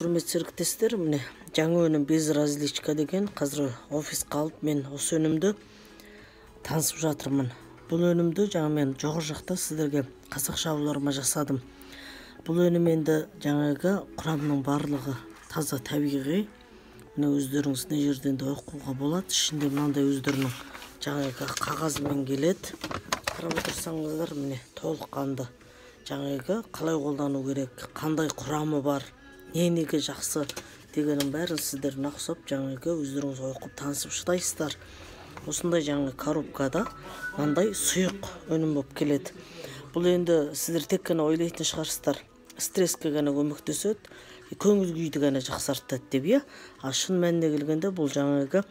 Құрметті серіктестер, міне жаңа өнім безразличка деген қазір офисқа алып мен осы өнімді танысып жатырмын. Бұл өнімді жаңа мен жоғары жақта сіздерге қазақша ауларыма жасадым. Бұл өнім енді жаңағы құрамының барлығы таза табиғи. Міне өздеріңіз не жерден де оқуға болады. Ішінде мынандай өздерінің жаңағы қағазымен келеді. Қарап отырсаңыздар, міне толыққанды жаңағы қалай қолдану керек, қандай құрамы бар, неге жақсы дегеннің бәрін сіздер нақсап жаңағы өздеріңіз оқып танысып шыдайсыздар. Осындай жаңа коробкада мынандай сұйық өнім болып келеді. Бұл енді сіздер тек қана ойлайтын шығарсыздар, стресске ғана көмектеседі, көңіл күйді ғана жақсартады деп, иә. Шын мәніне келгенде бұл жаңағы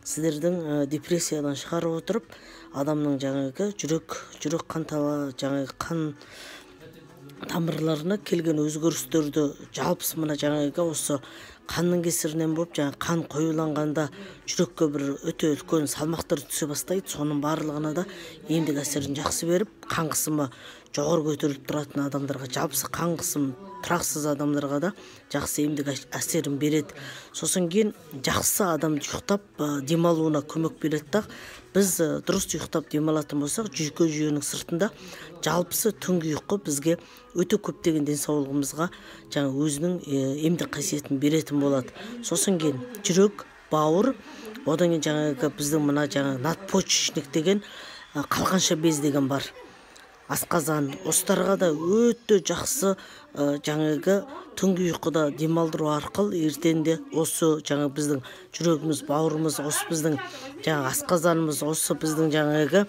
сіздердің депрессиядан шығарып отырып, адамның жаңағы жүрек қан тамырларына келген өзгерістерді жалпысы мына жаңағы осы қанның кесірінен болып қан қоюланғанда жүрекке бір өте үлкен салмақтар түсе бастайды. Соның барлығына да емдік әсерін жақсы беріп, қан қысымы жоғары көтеріліп тұратын адамдарға, жалпысы қан қысым тұрақсыз адамдарға да жақсы емдік әсерін береді. Сосын кейін жақсы адам ұйықтап демалуына көмек береді. Біз дұрыс ұйықтап демалатын болсақ, жүйке жүйенің сыртында жалпысы түнгі ұйқы бізге өте көптеген денсаулығымызға жаңа өзінің емдік қасиетін беретін болады. Сосын кейін жүрек, бауыр, одан кейін жаңағы біздің мына жаңа надпочечник деген қалқанша без деген бар. Асқазан, осыларға да өте жақсы жаңағы түнгі ұйқыда демалдыру арқылы ертеңде осы жаңа біздің жүрегіміз, бауырымыз, осы біздің жаңа асқазанымыз, осы біздің жаңағы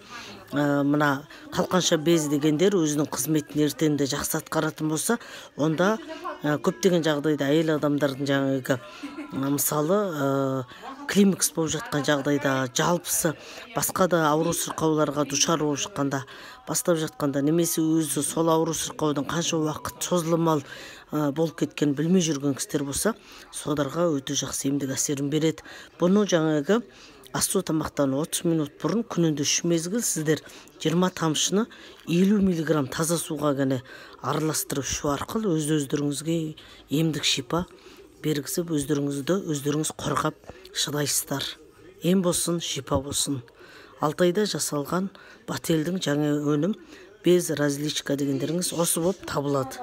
мына қалқанша без дегендер өзінің қызметін ертеңде жақсы атқаратын болса, онда көптеген жағдайда әйел адамдардың жаңағы мысалы климакс болып жатқан жағдайда, жалпысы басқа да ауру сырқауларға душар болып шыққанда, бастап жатқанда, немесе өзі сол ауру сырқаудың қанша уақыт созылмалы болып кеткен білмей жүрген кісілер болса, соларға өте жақсы емдік әсерін береді. Бұны жаңағы ас-су тамақтан 30 минут бұрын күнінде 3 мезгіл сіздер 20 тамшыны 50 мг таза суға ғана араластырып ішу арқылы өздеріңізге емдік шипа бергізіп, өздеріңіз қорғап шыдайсыздар. Ем болсын, шипа болсын. Алтайда жасалған Бателдің жаңа өнім безразличка дегендеріңіз осы болып табылады.